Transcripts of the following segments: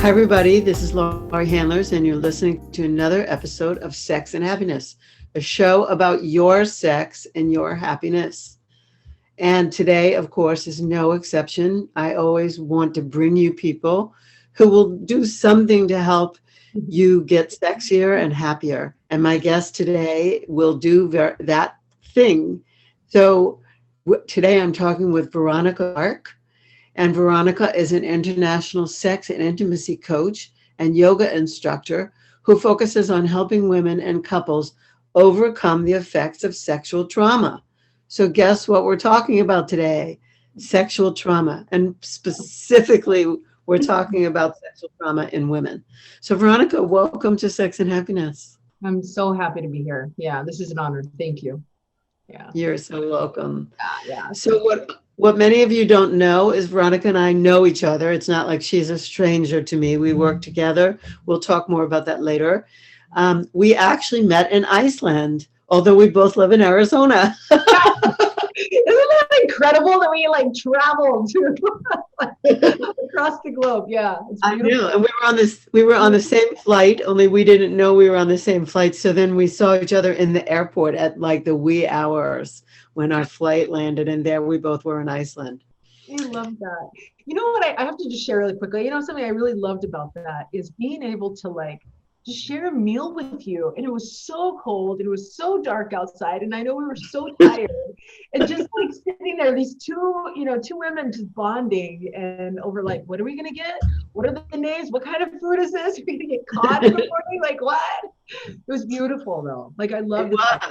Hi, everybody. This is Laurie Handlers, and you're listening to another episode of Sex and Happiness, a show about your sex and your happiness. And today, of course, is no exception. I always want to bring you people who will do something to help you get sexier and happier. And my guest today will do that thing. So today I'm talking with Veronica Clark. And Veronica is an international sex and intimacy coach and yoga instructor who focuses on helping women and couples overcome the effects of sexual trauma. So guess what we're talking about today? Sexual trauma. And specifically, we're talking about sexual trauma in women. So Veronica, welcome to Sex and Happiness. I'm so happy to be here. Yeah, this is an honor. Thank you. Yeah. You're so welcome. Yeah. So what many of you don't know is Veronica and I know each other. It's not like she's a stranger to me. We work together. We'll talk more about that later. We actually met in Iceland, although we both live in Arizona. Isn't that incredible that we traveled across the globe? Yeah, it's I know, and we were on the same flight, only we didn't know we were on the same flight. So then we saw each other in the airport at like the wee hours when our flight landed, and there we both were in Iceland. I love that. You know what I have to just share really quickly, something I really loved about that is being able to just share a meal with you. And it was so cold and it was so dark outside. And I know we were so tired and just sitting there, these two women just bonding and over what are we going to get? What are the names? What kind of food is this? Are we going to get caught in the morning? What? It was beautiful though. I love that.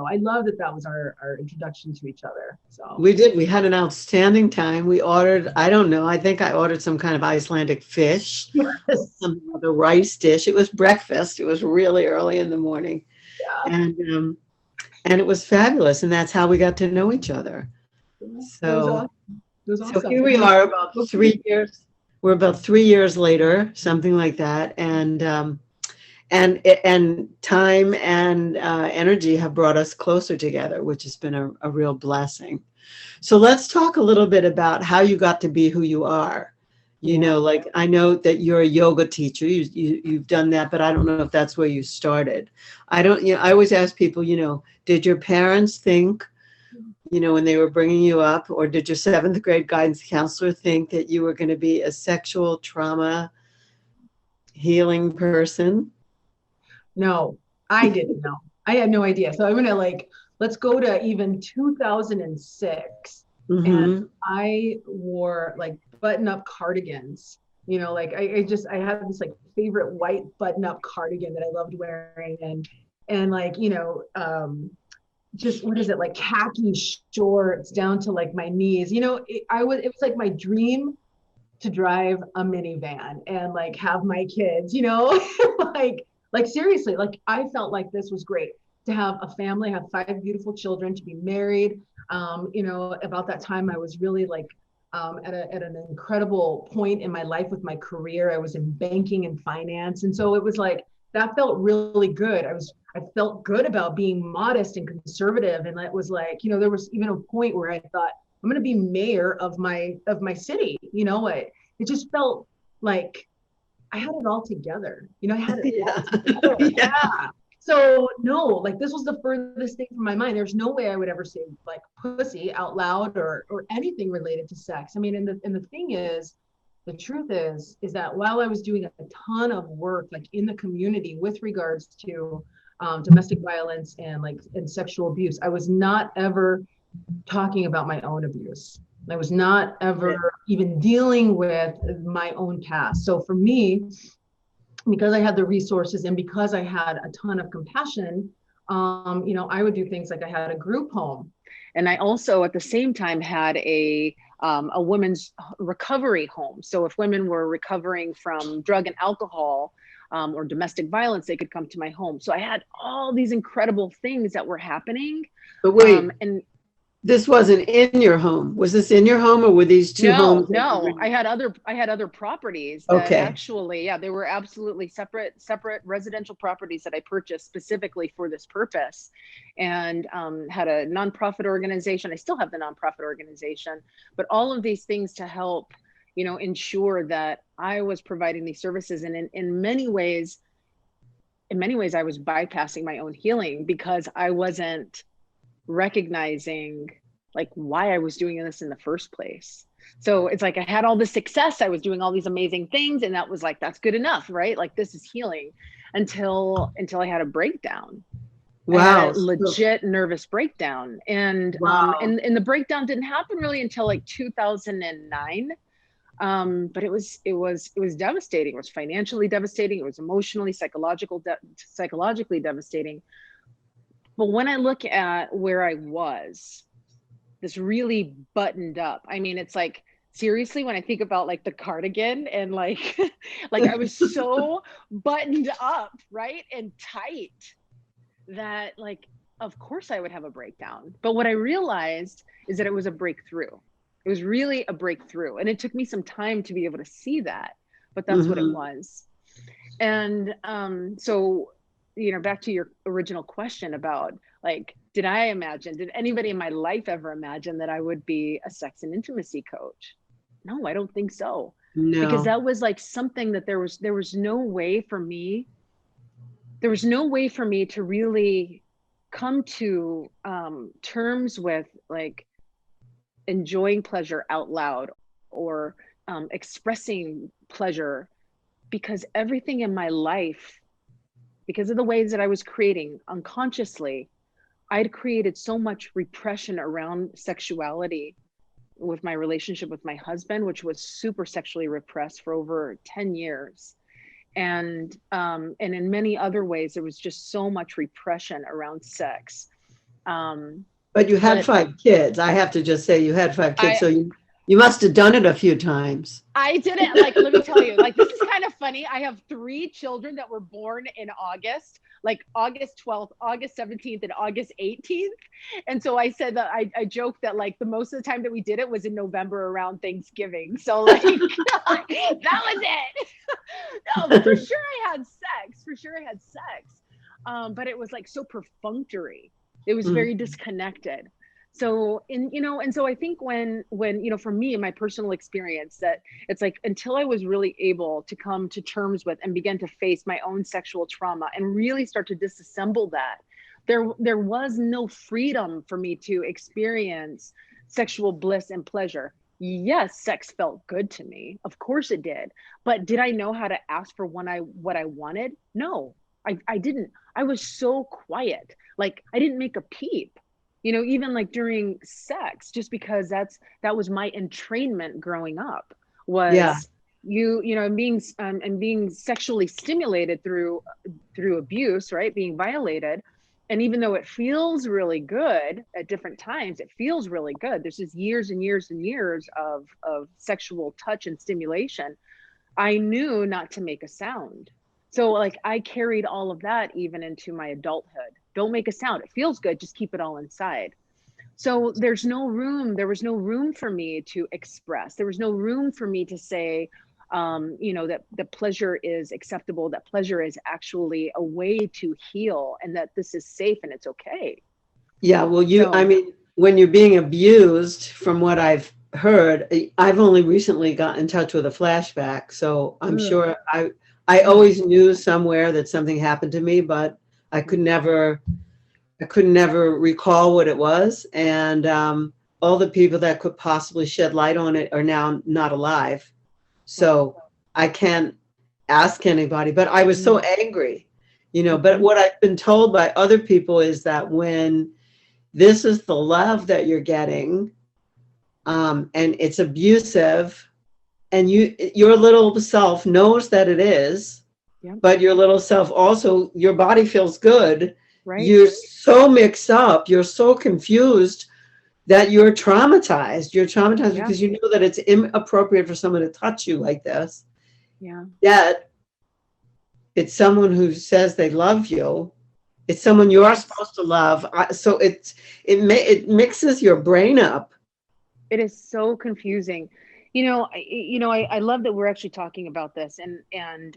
I love that was our introduction to each other. So we did. We had an outstanding time. We ordered, I don't know, I think I ordered some kind of Icelandic fish, some other rice dish. It was breakfast. It was really early in the morning. Yeah. And it was fabulous. And that's how we got to know each other. So, it was awesome. So here we are about 3 years. We're about 3 years later, something like that. And time and energy have brought us closer together, which has been a real blessing. So let's talk a little bit about how you got to be who you are. I know that you're a yoga teacher. You've done that, but I don't know if that's where you started. I always ask people, did your parents think, when they were bringing you up, or did your 7th grade guidance counselor think that you were going to be a sexual trauma healing person? No, I didn't know. I had no idea. So I'm going to let's go to even 2006. Mm-hmm. And I wore button-up cardigans. I had this favorite white button-up cardigan that I loved wearing, and just what is it, khaki shorts down to my knees. It was my dream to drive a minivan and have my kids. Seriously, I felt like this was great to have a family, have 5 beautiful children, to be married. About that time, I was really at an incredible point in my life with my career. I was in banking and finance. And so it was that felt really good. I felt good about being modest and conservative. And it was there was even a point where I thought, I'm going to be mayor of my city. It just felt like I had it all together. I had it all together. Yeah. So no, this was the furthest thing from my mind. There's no way I would ever say pussy out loud or anything related to sex. I mean, and the thing is, the truth is that while I was doing a ton of work in the community with regards to domestic violence and sexual abuse, I was not ever talking about my own abuse. I was not ever even dealing with my own past. So for me, because I had the resources and because I had a ton of compassion, I would do things I had a group home. And I also at the same time had a women's recovery home. So if women were recovering from drug and alcohol or domestic violence, they could come to my home. So I had all these incredible things that were happening. But wait, this wasn't in your home. Was this in your home, or were these two homes? No, I had other properties that actually, they were absolutely separate residential properties that I purchased specifically for this purpose, and had a nonprofit organization. I still have the nonprofit organization, but all of these things to help ensure that I was providing these services. And in many ways, I was bypassing my own healing because I wasn't recognizing like why I was doing this in the first place. So it's like I had all this success, I was doing all these amazing things, and that was like, that's good enough, right? Like this is healing, until I had a breakdown. I had Wow. a legit nervous breakdown, and Wow. and the breakdown didn't happen really until like 2009. But it was devastating. It was financially devastating. It was emotionally, psychologically devastating. But when I look at where I was, this really buttoned up. I mean, it's like, seriously, when I think about like the cardigan and like, like I was so buttoned up, right? And tight that like, of course I would have a breakdown. But what I realized is that it was a breakthrough. It was really a breakthrough. And it took me some time to be able to see that, but that's what it was. And so, back to your original question about like, did anybody in my life ever imagine that I would be a sex and intimacy coach? No, I don't think so. Because No. that was like something that there was no way for me. There was no way for me to really come to terms with like enjoying pleasure out loud, or expressing pleasure, because everything in my life, because of the ways that I was creating unconsciously, I'd created so much repression around sexuality with my relationship with my husband, which was super sexually repressed for over 10 years. And in many other ways, there was just so much repression around sex. But you had But 5 kids. I have to just say you had 5 kids, I, so you must have done it a few times. I didn't, like, let me tell you, like, this is kind of funny. I have 3 children that were born in August, like August 12th, August 17th, and August 18th. And so I said that I joked that like the most of the time that we did it was in November around Thanksgiving. So like that was it. No, but for sure I had sex. For sure I had sex. But it was like so perfunctory. It was very disconnected. So and so I think when for me in my personal experience, that it's like until I was really able to come to terms with and begin to face my own sexual trauma and really start to disassemble that, there was no freedom for me to experience sexual bliss and pleasure. Yes, sex felt good to me, of course it did, but did I know how to ask for what I wanted? No, I didn't. I was so quiet, like I didn't make a peep, even like during sex, just because that was my entrainment growing up, Yeah. was being sexually stimulated through abuse, right? Being violated. And even though it feels really good at different times, it feels really good. There's just years and years and years of sexual touch and stimulation. I knew not to make a sound. So like I carried all of that even into my adulthood. Don't make a sound. It feels good. Just keep it all inside. So there was no room for me to express. There was no room for me to say, that pleasure is acceptable, that pleasure is actually a way to heal, and that this is safe and it's okay. Yeah. Well, I So, mean, when you're being abused, from what I've heard, I've only recently got in touch with a flashback. So I'm sure I always knew somewhere that something happened to me, but I could never recall what it was. And all the people that could possibly shed light on it are now not alive. So I can't ask anybody, but I was so angry, but what I've been told by other people is that when this is the love that you're getting, and it's abusive, and your little self knows that it is, but your little self also, your body feels good. right. You're so mixed up, you're so confused that you're traumatized. You're traumatized because you know that it's inappropriate for someone to touch you like this. Yeah. Yet it's someone who says they love you. It's someone you're supposed to love. So it mixes your brain up. It is so confusing. I love that we're actually talking about this, and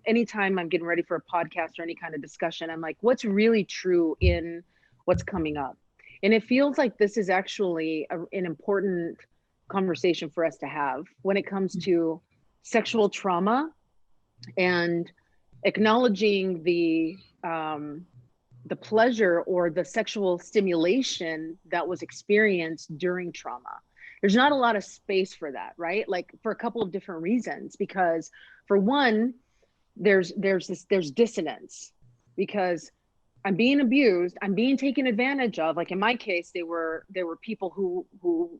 anytime I'm getting ready for a podcast or any kind of discussion, I'm like, what's really true in what's coming up? And it feels like this is actually an important conversation for us to have when it comes to sexual trauma and acknowledging the pleasure or the sexual stimulation that was experienced during trauma. There's not a lot of space for that, right? Like for a couple of different reasons, because for one, there's dissonance because I'm being abused, I'm being taken advantage of. Like in my case, there were people who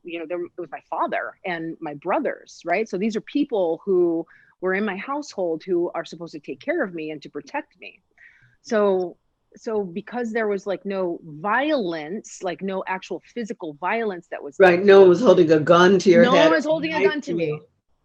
it was my father and my brothers, right? So these are people who were in my household who are supposed to take care of me and to protect me. So because there was like no violence, like no actual physical violence that was right. No one was holding a gun to your no head. one was holding a gun to me,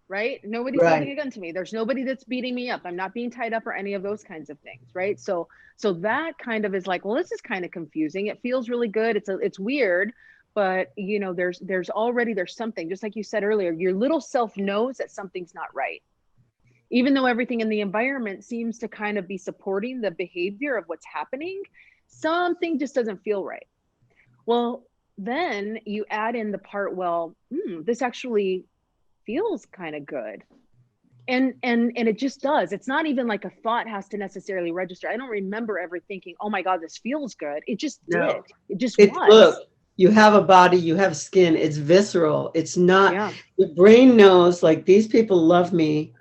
right? Nobody's holding a Right. gun to me. There's nobody that's beating me up. I'm not being tied up or any of those kinds of things, right? So that kind of is like, well, this is kind of confusing. It feels really good. It's weird, but there's something, just like you said earlier, your little self knows that something's not right. Even though everything in the environment seems to kind of be supporting the behavior of what's happening, something just doesn't feel right. Well, then you add in the part, well, this actually feels kind of good. And it just does. It's not even like a thought has to necessarily register. I don't remember ever thinking, oh my God, this feels good. It just did. It just was. Look, you have a body, you have skin, it's visceral. It's not, Yeah. the brain knows like these people love me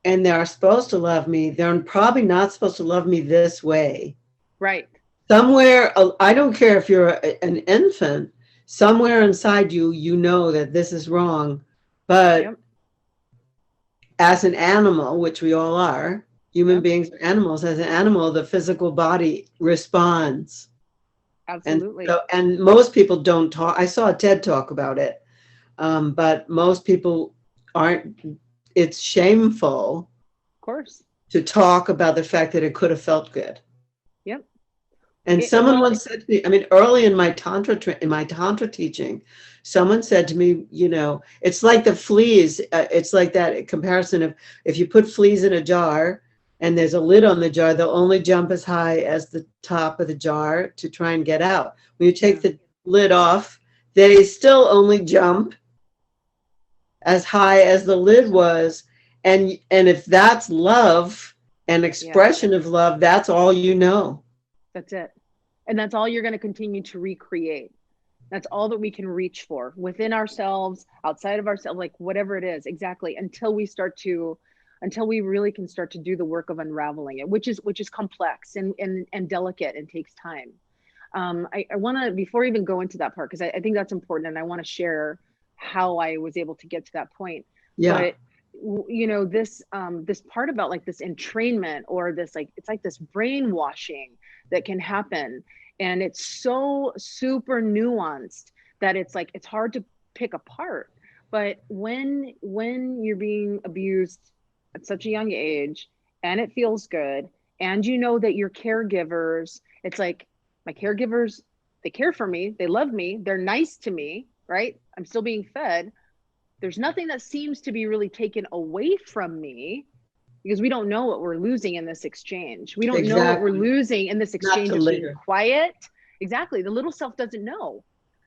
and they're supposed to love me. They're probably not supposed to love me this way. Right. Somewhere, I don't care if you're an infant, somewhere inside you, you know that this is wrong. But Yep. as an animal, which we all are, human Yep. beings are animals. As an animal, the physical body responds. Absolutely. And most people don't talk. I saw a TED talk about it, but most people aren't. It's shameful, Of course. to talk about the fact that it could have felt good. Yep. And someone once said to me, I mean, early in my tantra teaching, someone said to me, it's like the fleas. It's like that comparison of if you put fleas in a jar and there's a lid on the jar, they'll only jump as high as the top of the jar to try and get out. When you take the lid off, they still only jump as high as the lid was. And if that's love, an expression of love, that's all you know. That's it. And that's all you're going to continue to recreate. That's all that we can reach for within ourselves, outside of ourselves, like whatever it is, exactly, until we really can start to do the work of unraveling it, which is complex and delicate and takes time. I want to, before I even go into that part, because I think that's important, and I want to share how I was able to get to that point. Yeah. But this part about like this entrainment or this, like, it's like this brainwashing that can happen. And it's so super nuanced that it's like, it's hard to pick apart. But when you're being abused at such a young age and it feels good, and you know that your caregivers, it's like, my caregivers, they care for me, they love me, they're nice to me, right? I'm still being fed. There's nothing that seems to be really taken away from me, because we don't know what we're losing in this exchange. We don't know what we're losing in this exchange of being quiet. Exactly. The little self doesn't know.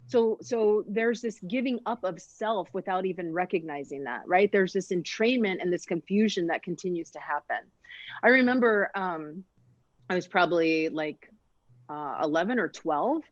So there's this giving up of self without even recognizing that, right? There's this entrainment and this confusion that continues to happen. I remember I was probably like 11 or 12,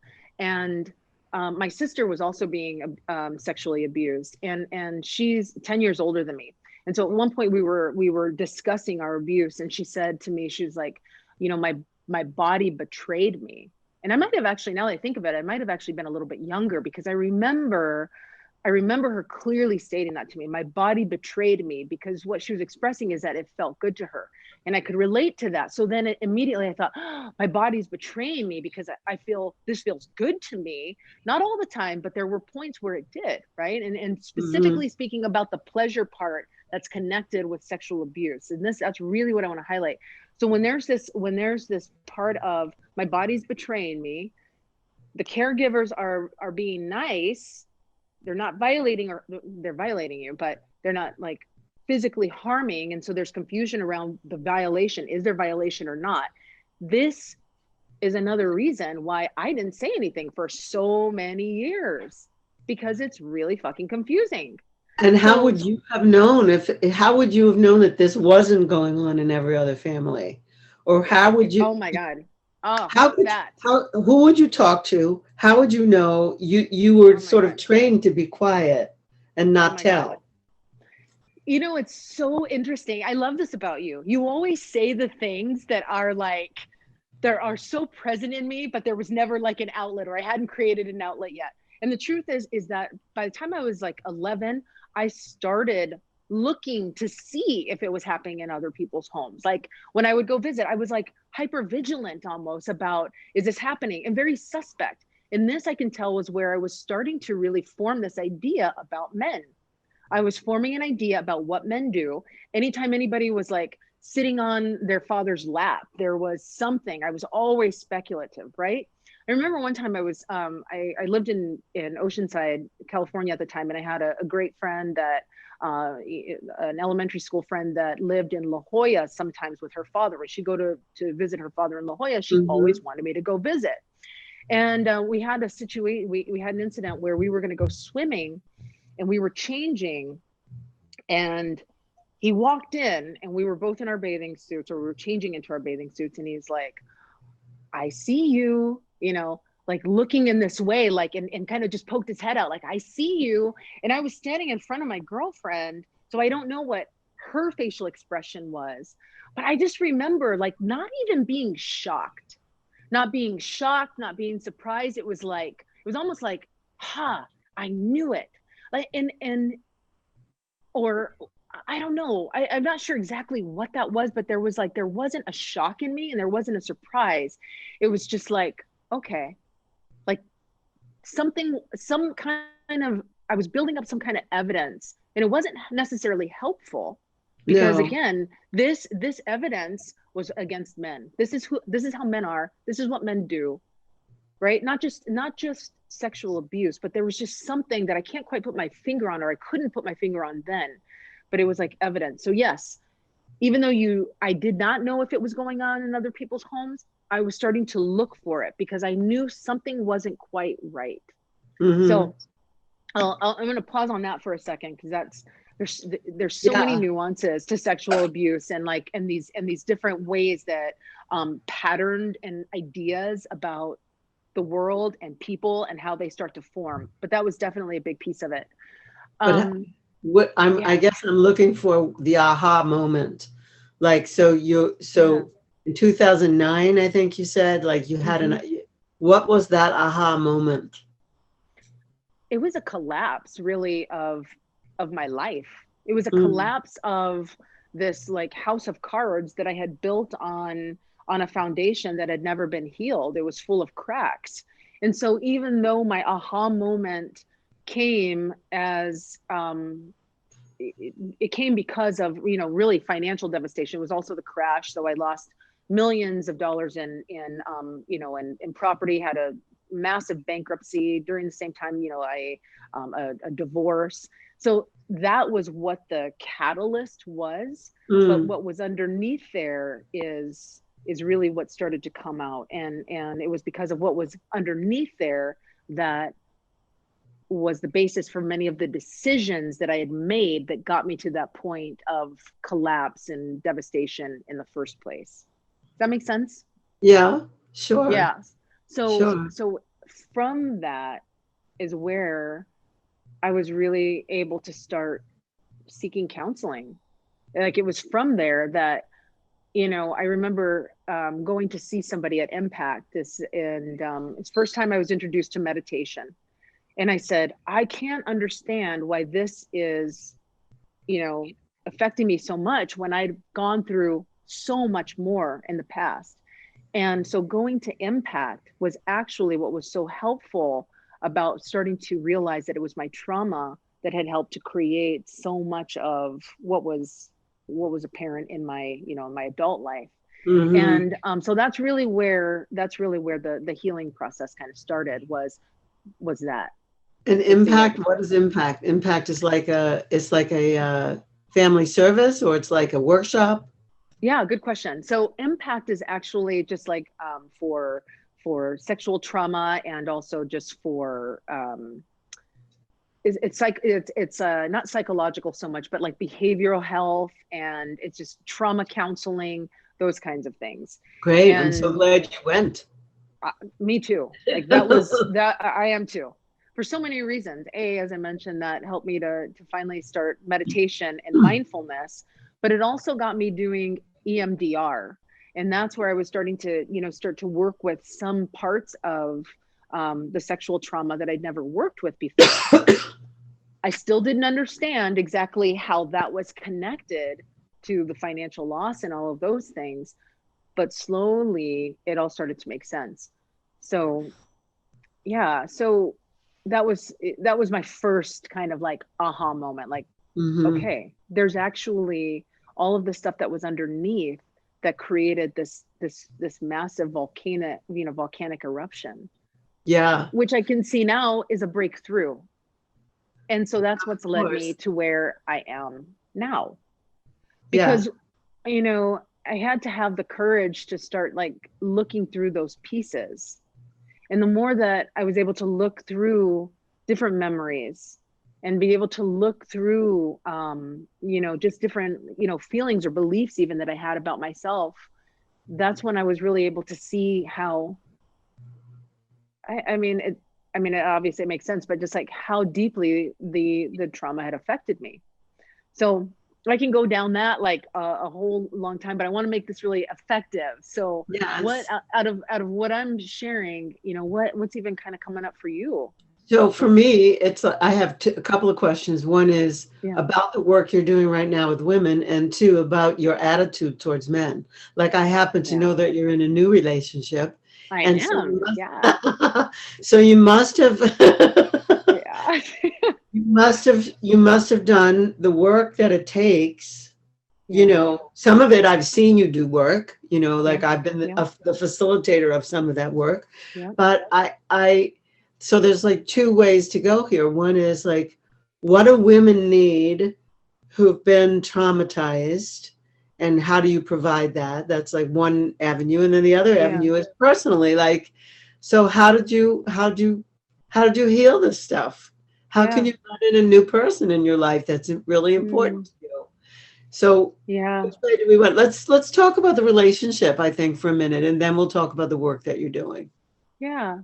and my sister was also being sexually abused, and she's 10 years older than me. And so at one point we were discussing our abuse, and she said to me, she was like, my body betrayed me. And I might have actually, now that I think of it, I might have actually been a little bit younger, because I remember her clearly stating that to me. My body betrayed me, because what she was expressing is that it felt good to her. And I could relate to that. So then immediately I thought, oh, my body's betraying me because I feel this feels good to me. Not all the time, but there were points where it did, right? And specifically speaking about the pleasure part that's connected with sexual abuse. And that's really what I want to highlight. So when there's this part of my body's betraying me, the caregivers are being nice. They're not violating, or they're violating you, but they're not like physically harming. And so there's confusion around the violation. Is there violation or not? This is another reason why I didn't say anything for so many years. because it's really fucking confusing. And how So, would you have known how would you have known that this wasn't going on in every other family? Or how would you, oh my God. Oh, how could, that. who would you talk to? How would you know you were Oh my sort of God. trained to be quiet and Oh not my God. tell? You know, it's so interesting. I love this about you. You always say the things that are like, there are so present in me, but there was never like an outlet, or I hadn't created an outlet yet. And the truth is that by the time I was like 11, I started looking to see if it was happening in other people's homes. Like when I would go visit, I was like hyper vigilant almost about, is this happening? And very suspect. And this I can tell was where I was starting to really form this idea about men. I was forming an idea about what men do. Anytime anybody was like sitting on their father's lap, there was something. I was always speculative, right? I remember one time I lived in Oceanside, California at the time, and I had a great friend that an elementary school friend that lived in La Jolla sometimes with her father. When she'd go to visit her father in La Jolla, she Mhm. always wanted me to go visit. And we had a situation, we had an incident where we were going to go swimming and we were changing, and he walked in and we were both in our bathing suits, or we were changing into our bathing suits, and he's like, I see you, you know, like looking in this way, like, and kind of just poked his head out, like, I see you. And I was standing in front of my girlfriend, so I don't know what her facial expression was, but I just remember like not even being shocked, not being surprised. It was like, it was almost like, ha, I knew it. Like, and or I don't know. I'm not sure exactly what that was, but there was like, there wasn't a shock in me and there wasn't a surprise. It was just like, okay, like something, some kind of, I was building up some kind of evidence, and it wasn't necessarily helpful because No, again, this evidence was against men. This is how men are. This is what men do, right? Not just sexual abuse, but there was just something that I can't quite put my finger on, or I couldn't put my finger on then, but it was like evidence. So yes, even though I did not know if it was going on in other people's homes, I was starting to look for it because I knew something wasn't quite right. hmm, So I'm going to pause on that for a second, because there's so many yeah, nuances to sexual abuse, and like and these different ways that patterned and ideas about the world and people and how they start to form. But that was definitely a big piece of it. but Um, I yeah, guess I'm looking for the aha moment. Like, yeah. so in 2009, I think you said, like you had Hmm. what was that aha moment? It was a collapse, really, of my life. It was a Mm, collapse of this like house of cards that I had built on a foundation that had never been healed. It was full of cracks. And so even though my aha moment came as it came because of, you know, really financial devastation. It was also the crash, so I lost millions of dollars you know, in property, had a massive bankruptcy during the same time, you know, a divorce. So that was what the catalyst was, but mm. what was underneath there is really what started to come out, and it was because of what was underneath there that was the basis for many of the decisions that I had made that got me to that point of collapse and devastation in the first place. Does that make sense? Yeah, sure, Yeah. sure. So from that is where I was really able to start seeking counseling. Like it was from there that, you know, I remember going to see somebody at Impact it's the first time I was introduced to meditation. And I said, I can't understand why this is, you know, affecting me so much when I'd gone through so much more in the past. And so going to Impact was actually what was so helpful about starting to realize that it was my trauma that had helped to create so much of what was apparent in my, you know, in my adult life. Hmm. And so that's really where the healing process kind of started, was that And was the impact, what is impact? Impact is like it's like a family service, or it's like a workshop. Yeah, good question. So impact is actually just like for sexual trauma, and also just for it's not psychological so much, but like behavioral health, and it's just trauma counseling, those kinds of things. Great. I'm so And glad you went. me too. Like that I am too. For so many reasons. As I mentioned, that helped me to finally start meditation and mindfulness, but it also got me doing EMDR. And that's where I was starting to, start to work with some parts of the sexual trauma that I'd never worked with before. I still didn't understand exactly how that was connected to the financial loss and all of those things, but slowly it all started to make sense. So yeah, so that was my first kind of like aha moment, like, Hmm. okay, there's actually all of the stuff that was underneath that created this massive volcanic eruption, Yeah, which I can see now is a breakthrough. And so that's what's of led me course. to where I am now. Yeah. Because, I had to have the courage to start like looking through those pieces. And the more that I was able to look through different memories and be able to look through, just different, feelings or beliefs even that I had about myself, that's when I was really able to see how, it obviously makes sense, but just like how deeply the trauma had affected me. So I can go down that like a whole long time, but I want to make this really effective. So what Yes. out of what I'm sharing, what's even kind of coming up for you? So for me, I have a couple of questions. One is Yeah, about the work you're doing right now with women, and two, about your attitude towards men. Like I happen to yeah, know that you're in a new relationship, I and so am. Yeah, so you must have yeah, you must have done the work that it takes. yeah, Some of it I've seen you do work. yeah, Like I've been yeah, the facilitator of some of that work, yeah, but I so there's like two ways to go here. One is like, what do women need who've been traumatized, and how do you provide that? That's like one avenue, and then the other yeah, avenue is personally, like, so how did you heal this stuff? How can yeah. you let in a new person in your life that's really important Mm, to you? So yeah. which way do we want? Let's talk about the relationship, I think, for a minute, and then we'll talk about the work that you're doing. Yeah.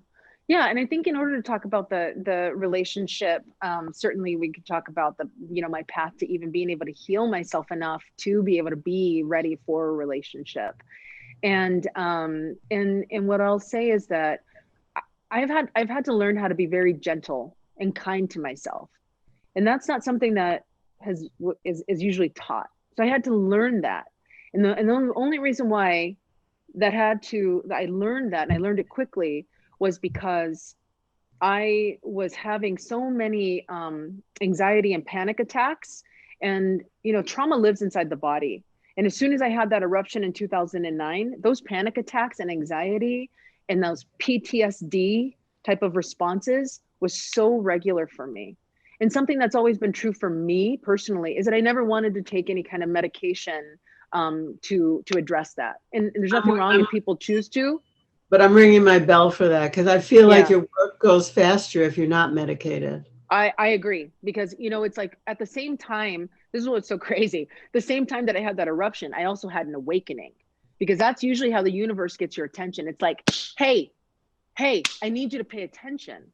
Yeah. And I think in order to talk about the relationship, certainly we could talk about my path to even being able to heal myself enough to be able to be ready for a relationship. And what I'll say is that I've had to learn how to be very gentle and kind to myself. And that's not something that is usually taught. So I had to learn that. And the only reason why I learned that, and I learned it quickly, was because I was having so many anxiety and panic attacks. And trauma lives inside the body. And as soon as I had that eruption in 2009, those panic attacks and anxiety and those PTSD type of responses was so regular for me. And something that's always been true for me personally is that I never wanted to take any kind of medication to address that. And there's nothing wrong I'm if people choose to. But I'm ringing my bell for that because I feel like Yeah, your work goes faster if you're not medicated. I agree, because it's like at the same time, this is what's so crazy. The same time that I had that eruption, I also had an awakening, because that's usually how the universe gets your attention. It's like, hey, I need you to pay attention.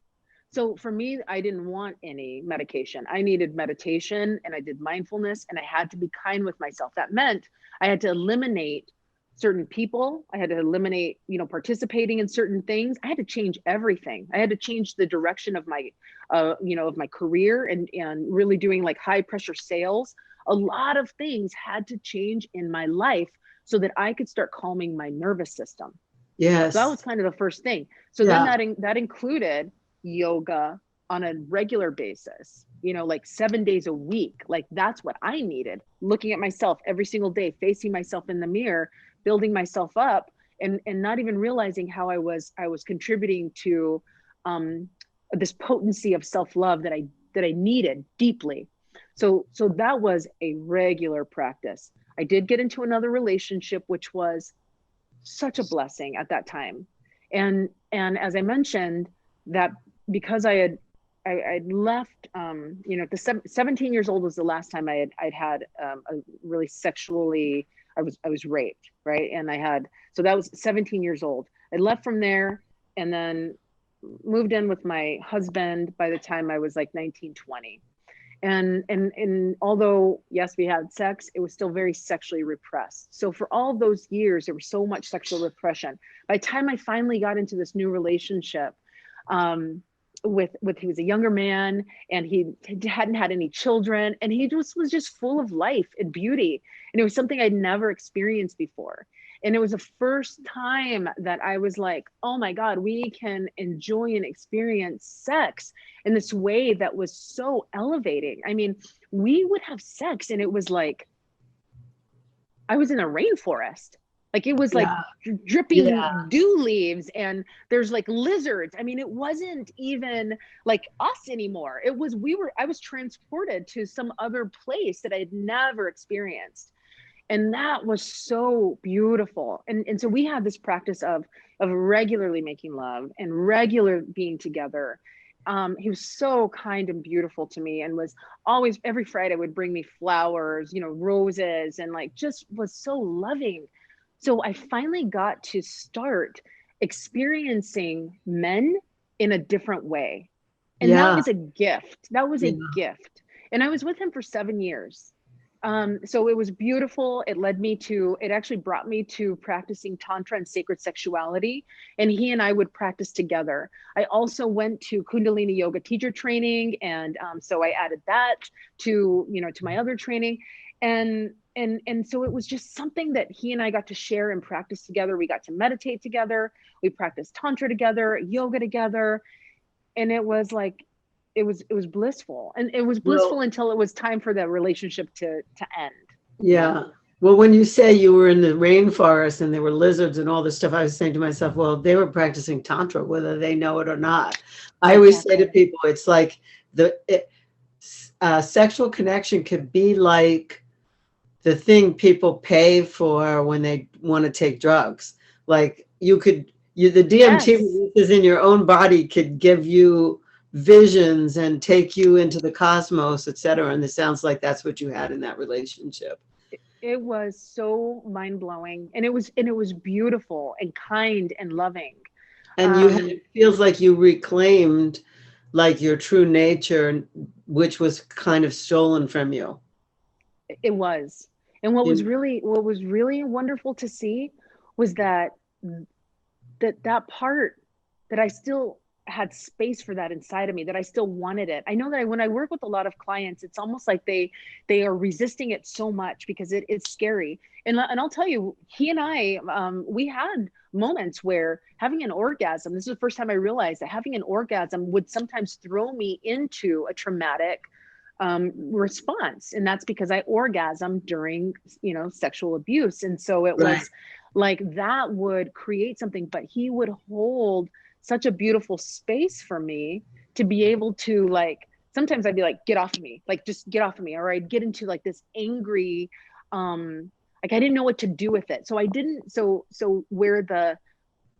So for me, I didn't want any medication. I needed meditation, and I did mindfulness, and I had to be kind with myself. That meant I had to eliminate certain people. I had to eliminate, participating in certain things. I had to change everything. I had to change the direction of my, of my career, and really doing like high pressure sales. A lot of things had to change in my life so that I could start calming my nervous system. So that Yes. was kind of the first thing. So then Yeah. that included yoga on a regular basis, like 7 days a week. Like that's what I needed. Looking at myself every single day, facing myself in the mirror, building myself up, and not even realizing how I was contributing to um, this potency of self-love that I needed deeply. So that was a regular practice. I did get into another relationship, which was such a blessing at that time. And as I mentioned, that because I had I'd left, the 17 years old was the last time I'd had a really sexually, I was raped, right? And so that was 17 years old. I left from there and then moved in with my husband by the time I was like 19, 20. And although, yes, we had sex, it was still very sexually repressed. So for all those years, there was so much sexual repression. By the time I finally got into this new relationship, he was a younger man, and he hadn't had any children, and he was just full of life and beauty. And it was something I'd never experienced before. And it was the first time that I was like, oh my God, we can enjoy and experience sex in this way that was so elevating. I mean, we would have sex and it was like, I was in a rainforest. Like it was like dripping dew leaves, and there's like lizards. I mean, it wasn't even like us anymore. I was transported to some other place that I had never experienced. And that was so beautiful. And so we had this practice of regularly making love and regular being together. He was so kind and beautiful to me, and was always, every Friday would bring me flowers, roses, and like just was so loving. So I finally got to start experiencing men in a different way. And that was a gift. That was a gift. And I was with him for 7 years. So it was beautiful. It actually brought me to practicing Tantra and sacred sexuality. And he and I would practice together. I also went to Kundalini yoga teacher training. And so I added that to my other training. And so it was just something that he and I got to share and practice together. We got to meditate together. We practiced Tantra together, yoga together. And it was like, it was blissful. And it was blissful until it was time for the relationship to end. Yeah. Well, when you say you were in the rainforest and there were lizards and all this stuff, I was saying to myself, well, they were practicing Tantra, whether they know it or not. I always say to people, it's like sexual connection could be like the thing people pay for when they want to take drugs. Like the DMT releases in your own body could give you visions and take you into the cosmos, etc. And it sounds like that's what you had in that relationship. It was so mind-blowing, and it was beautiful and kind and loving. And it feels like you reclaimed like your true nature, which was kind of stolen from you. It was. And what was really wonderful to see was that part that I still had space for that inside of me, that I still wanted it. I know that when I work with a lot of clients, it's almost like they are resisting it so much because it's scary. And I'll tell you, he and I, we had moments where having an orgasm, this is the first time I realized that having an orgasm would sometimes throw me into a traumatic response. And that's because I orgasmed during, sexual abuse. And so it was like that would create something, but he would hold such a beautiful space for me to be able to, like, sometimes I'd be like, get off of me, like, just get off of me. Or I'd get into like this angry, like I didn't know what to do with it. So I didn't, so where the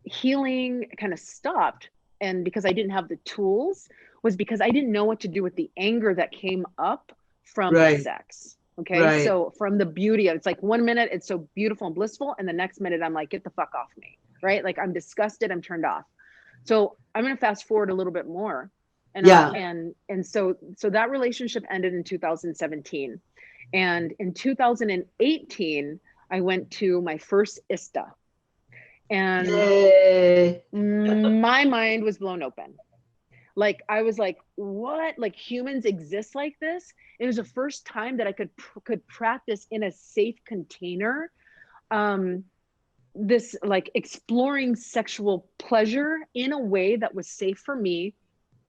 healing kind of stopped, and because I didn't have the tools, was because I didn't know what to do with the anger that came up from the sex. Okay. So from the beauty of, it's like 1 minute, it's so beautiful and blissful. And the next minute I'm like, get the fuck off me. Right. Like I'm disgusted. I'm turned off. So I'm going to fast forward a little bit more. And so that relationship ended in 2017. And in 2018, I went to my first ISTA. And my mind was blown open. Like, I was like, what? Like, humans exist like this? It was the first time that I could practice in a safe container. This like exploring sexual pleasure in a way that was safe for me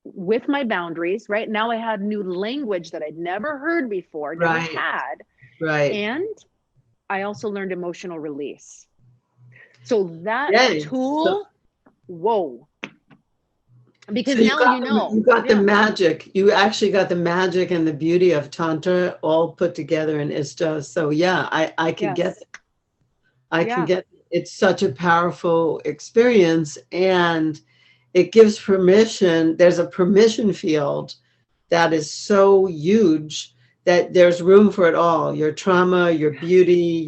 with my boundaries. Right now I had new language that I'd never heard before, never had. And I also learned emotional release. So that tool, whoa. Because so now you got the magic. You actually got the magic and the beauty of Tantra all put together in ISTA. So yeah, I can get it. I can get it. It's such a powerful experience, and it gives permission. There's a permission field that is so huge that there's room for it all. Your trauma, your beauty,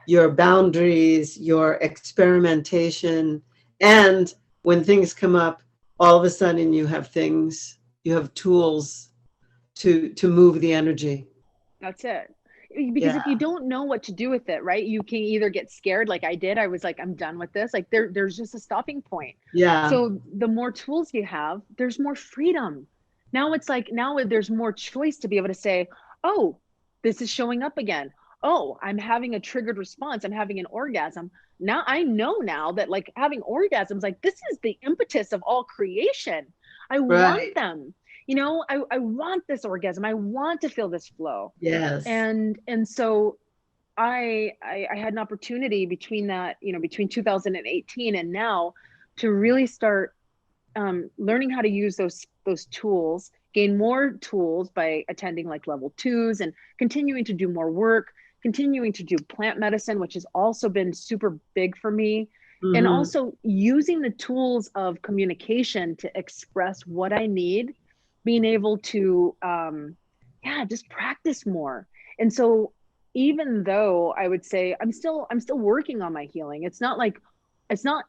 your boundaries, your experimentation. And when things come up, all of a sudden you have tools to move the energy. That's it. Because if you don't know what to do with it, right, you can either get scared like I did. I was like, I'm done with this. Like there's just a stopping point. Yeah. So the more tools you have, there's more freedom. Now it's like, now there's more choice to be able to say, oh, this is showing up again. Oh, I'm having a triggered response. I'm having an orgasm. Now I know now that like having orgasms, like this is the impetus of all creation. I want them. You know, I want this orgasm. I want to feel this flow. Yes. And so I had an opportunity between that, you know, between 2018 and now to really start learning how to use those tools, gain more tools by attending like level 2s and continuing to do more work, continuing to do plant medicine, which has also been super big for me. And also using the tools of communication to express what I need, being able to, just practice more. And so even though I would say I'm still working on my healing, it's not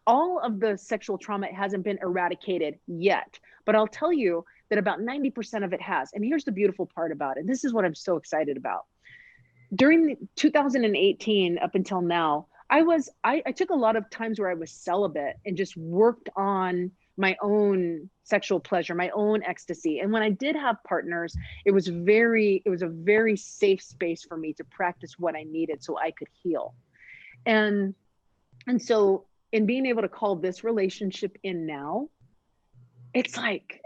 all of the sexual trauma hasn't been eradicated yet, but I'll tell you that about 90% of it has. And here's the beautiful part about it. This is what I'm so excited about. During 2018 up until now, I took a lot of times where I was celibate and just worked on my own sexual pleasure, my own ecstasy. And when I did have partners, it was a very safe space for me to practice what I needed so I could heal. And so in being able to call this relationship in now, it's like,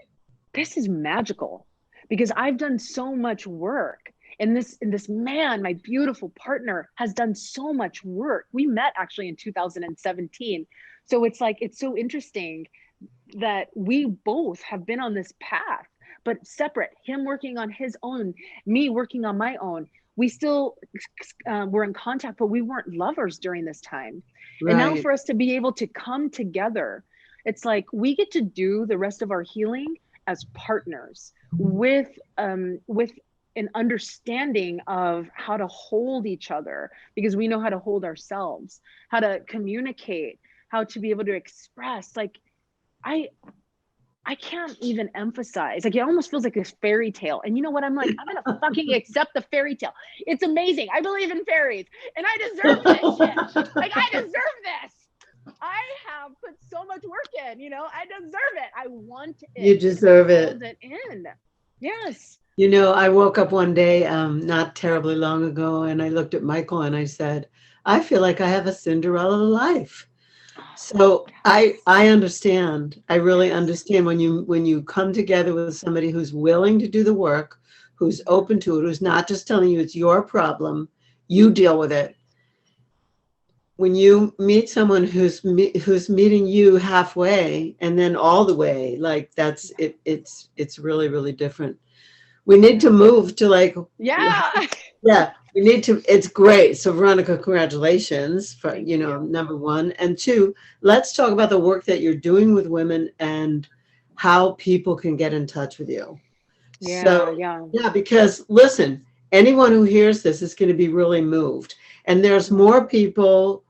this is magical because I've done so much work. And this man, my beautiful partner, has done so much work. We met actually in 2017. So it's like, it's so interesting that we both have been on this path, but separate, him working on his own, me working on my own. We still were in contact, but we weren't lovers during this time. And now for us to be able to come together, it's like we get to do the rest of our healing as partners with an understanding of how to hold each other, because we know how to hold ourselves, how to communicate, how to be able to express. Like I can't even emphasize, like it almost feels like this fairy tale. And you know what? I'm like, I'm gonna fucking accept the fairy tale. It's amazing. I believe in fairies and I deserve this shit. Like I deserve this. I have put so much work in, you know, I deserve it. I want it. You deserve it. In. Yes. You know, I woke up one day, not terribly long ago, and I looked at Michael and I said, I feel like I have a Cinderella life. So I understand. I really understand when you come together with somebody who's willing to do the work, who's open to it, who's not just telling you it's your problem, you deal with it. When you meet someone who's meeting you halfway and then all the way, like that's it. It's really, really different. We need to move to like we need to. It's great. So Veronica, congratulations for number one, and two. Let's talk about the work that you're doing with women and how people can get in touch with you. Because listen, anyone who hears this is going to be really moved, and there are more people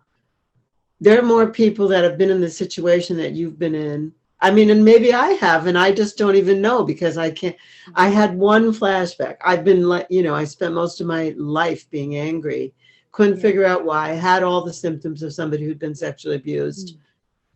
that have been in the situation that you've been in. I mean, and maybe I have, and I just don't even know because I can't. I had one flashback. I've been I spent most of my life being angry, couldn't figure out why. I had all the symptoms of somebody who'd been sexually abused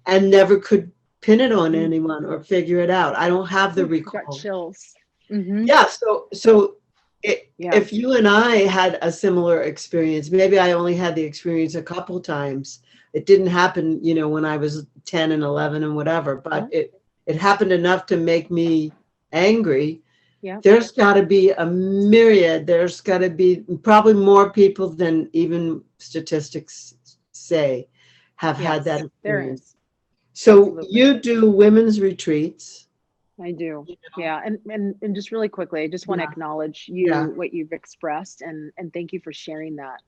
and never could pin it on anyone or figure it out. I don't have the recall. Got chills. Yeah. So if you and I had a similar experience, maybe I only had the experience a couple times. It didn't happen, when I was 10 and 11 and whatever, but it happened enough to make me angry. Yeah. There's got to be a myriad. There's got to be probably more people than even statistics say have had that experience. There is. So Absolutely. You do women's retreats. I do. Yeah. And just really quickly, I just want to acknowledge what you've expressed and thank you for sharing that.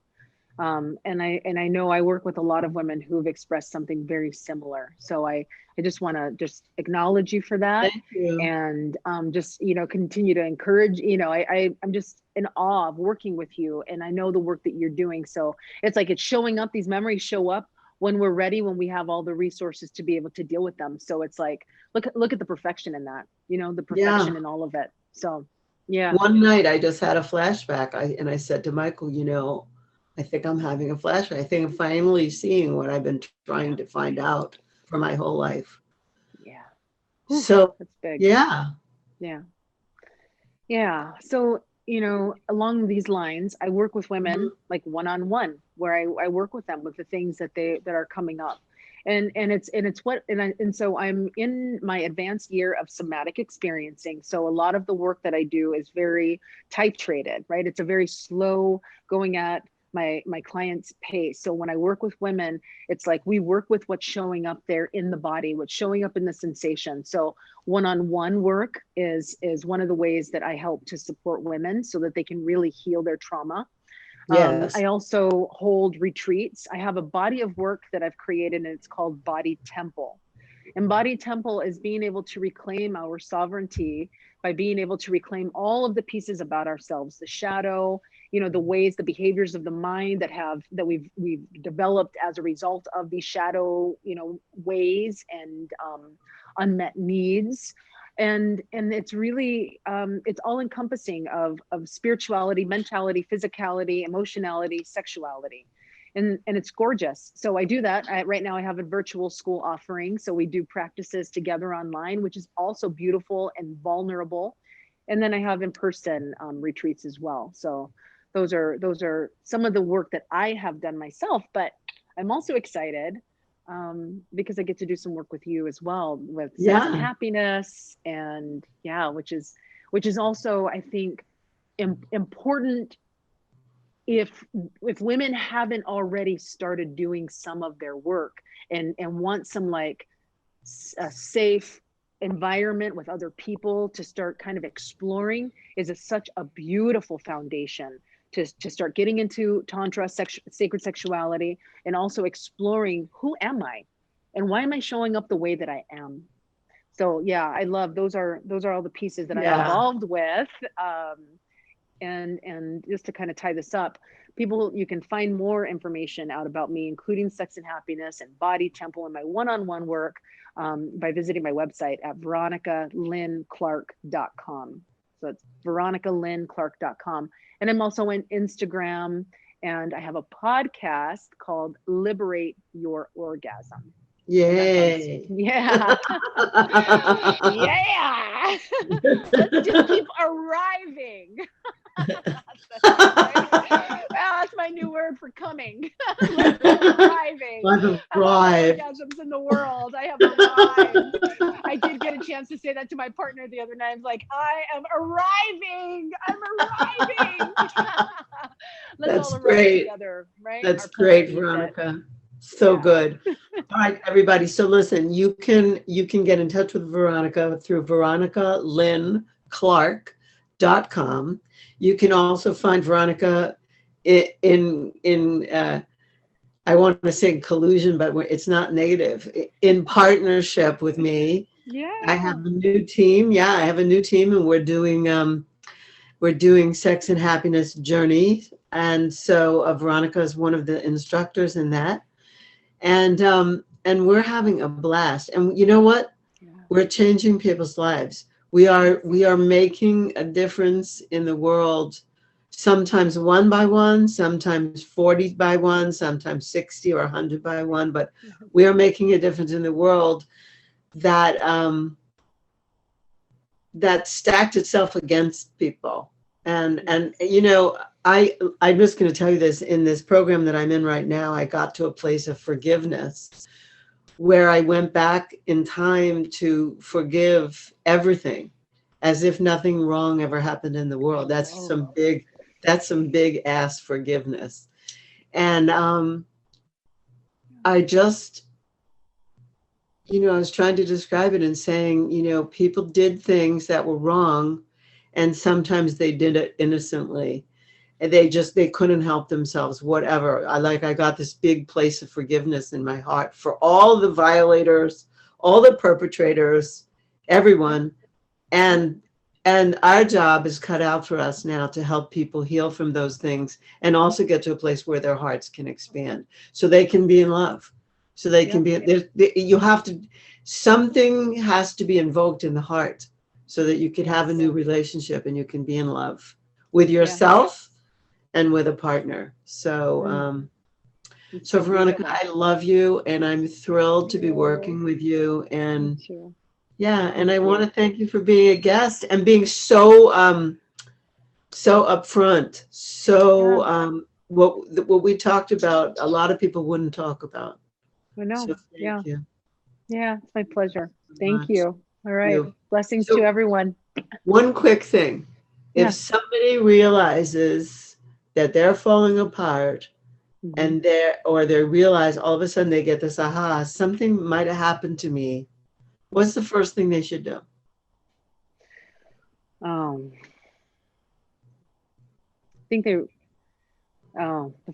And I know I work with a lot of women who have expressed something very similar. So I just want to just acknowledge you for that. Thank you. And just, continue to encourage, I'm just in awe of working with you, and I know the work that you're doing. So it's like, it's showing up, these memories show up when we're ready, when we have all the resources to be able to deal with them. So it's like, look at the perfection in that, the perfection in all of it. So yeah. One night I just had a flashback. I said to Michael, I think I'm having a flashback. I think I'm finally seeing what I've been trying to find out for my whole life. Yeah. So that's big. Yeah. So, along these lines, I work with women like one-on-one, where I work with them with the things that are coming up. And so I'm in my advanced year of somatic experiencing. So a lot of the work that I do is very titrated, right? It's a very slow going at my client's pace. So when I work with women, it's like we work with what's showing up there in the body, what's showing up in the sensation. So one-on-one work is one of the ways that I help to support women so that they can really heal their trauma. Yes. I also hold retreats. I have a body of work that I've created, and it's called Body Temple. And Body Temple is being able to reclaim our sovereignty by being able to reclaim all of the pieces about ourselves, the shadow, the ways, the behaviors of the mind that we've developed as a result of these shadow, ways and unmet needs. And it's really, it's all encompassing of spirituality, mentality, physicality, emotionality, sexuality. And it's gorgeous. So I do that. Right now I have a virtual school offering. So we do practices together online, which is also beautiful and vulnerable. And then I have in-person retreats as well. So those are some of the work that I have done myself, but I'm also excited because I get to do some work with you as well with sex and happiness, and which is also, I think, important if women haven't already started doing some of their work and want some like a safe environment with other people to start kind of exploring, is such a beautiful foundation to start getting into tantra, sacred sexuality, and also exploring, who am I and why am I showing up the way that I am? So I love those are all the pieces that I'm involved with. And just to kind of tie this up, you can find more information out about me, including sex and happiness and Body Temple and my one-on-one work by visiting my website at veronicalynnclarke.com. So it's veronicalynnclarke.com. And I'm also on Instagram, and I have a podcast called Liberate Your Orgasm. Yay. Yeah. Yeah. Let's just keep arriving. That's my new word for coming. Arriving. I've arrived. Orgasms in the world. I have arrived. I did get a chance to say that to my partner the other night. I was like, I am arriving. I'm arriving. Let's all arrive together, right? That's great, Veronica. So good. All right, everybody. So listen, you can get in touch with Veronica through veronicalynnclarke.com. You can also find Veronica in I want to say collusion, but it's not negative, in partnership with me. Yeah. I have a new team. Yeah, I have a new team, and we're doing sex and happiness journey. And so Veronica is one of the instructors in that. And we're having a blast. And you know what? Yeah. We're changing people's lives. We are making a difference in the world, sometimes 1 by 1, sometimes 40 by 1, sometimes 60 or 100 by 1, but we are making a difference in the world that that stacked itself against people. And I'm just going to tell you this, in this program that I'm in right now, I got to a place of forgiveness where I went back in time to forgive everything as if nothing wrong ever happened in the world. That's some big ass forgiveness. And I just, I was trying to describe it and saying, people did things that were wrong, and sometimes they did it innocently. and they couldn't help themselves, whatever. I got this big place of forgiveness in my heart for all the violators, all the perpetrators, everyone. And our job is cut out for us now to help people heal from those things and also get to a place where their hearts can expand so they can be in love. So they can something has to be invoked in the heart so that you can have a new relationship and you can be in love with yourself and with a partner. So, so Veronica, I love you and I'm thrilled to be working with you. And yeah, and I want to thank you for being a guest and being so so upfront. So what we talked about, a lot of people wouldn't talk about. I know. So thank you. Yeah, it's my pleasure. So Thank much. you. All right. You. Blessings So- to everyone. One quick thing. Yeah. If somebody realizes that they're falling apart and they realize all of a sudden they get this aha, something might have happened to me, what's the first thing they should do? I think the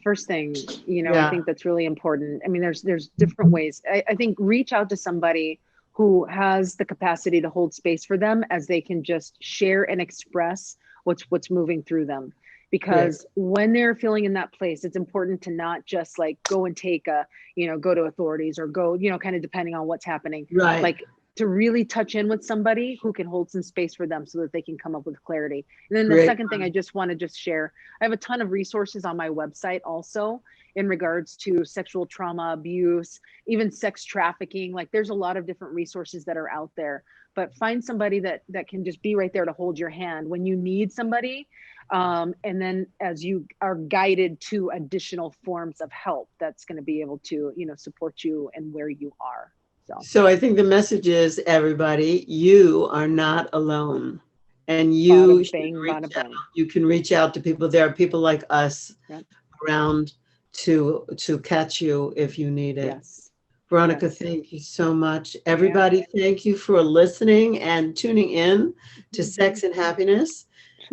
first thing, I think that's really important. I mean, there's different ways. I think reach out to somebody who has the capacity to hold space for them as they can just share and express what's moving through them. Because when they're feeling in that place, it's important to not just like go and take go to authorities or go, kind of depending on what's happening. Right. Like to really touch in with somebody who can hold some space for them so that they can come up with clarity. And then the second thing I just want to share, I have a ton of resources on my website also in regards to sexual trauma, abuse, even sex trafficking. Like there's a lot of different resources that are out there, but find somebody that can just be right there to hold your hand when you need somebody. And then as you are guided to additional forms of help, that's going to be able to, support you and where you are. So I think the message is, everybody, you are not alone, and you can reach out to people. There are people like us around to catch you if you need it. Yes. Veronica, thank you so much. Everybody, thank you for listening and tuning in to Sex and Happiness.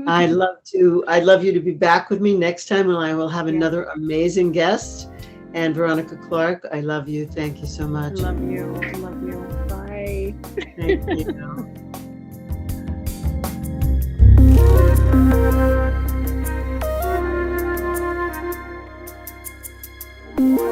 I'd love you to be back with me next time, and I will have another amazing guest. And Veronica Clark, I love you. Thank you so much. I love you. I love you. Bye. Thank you.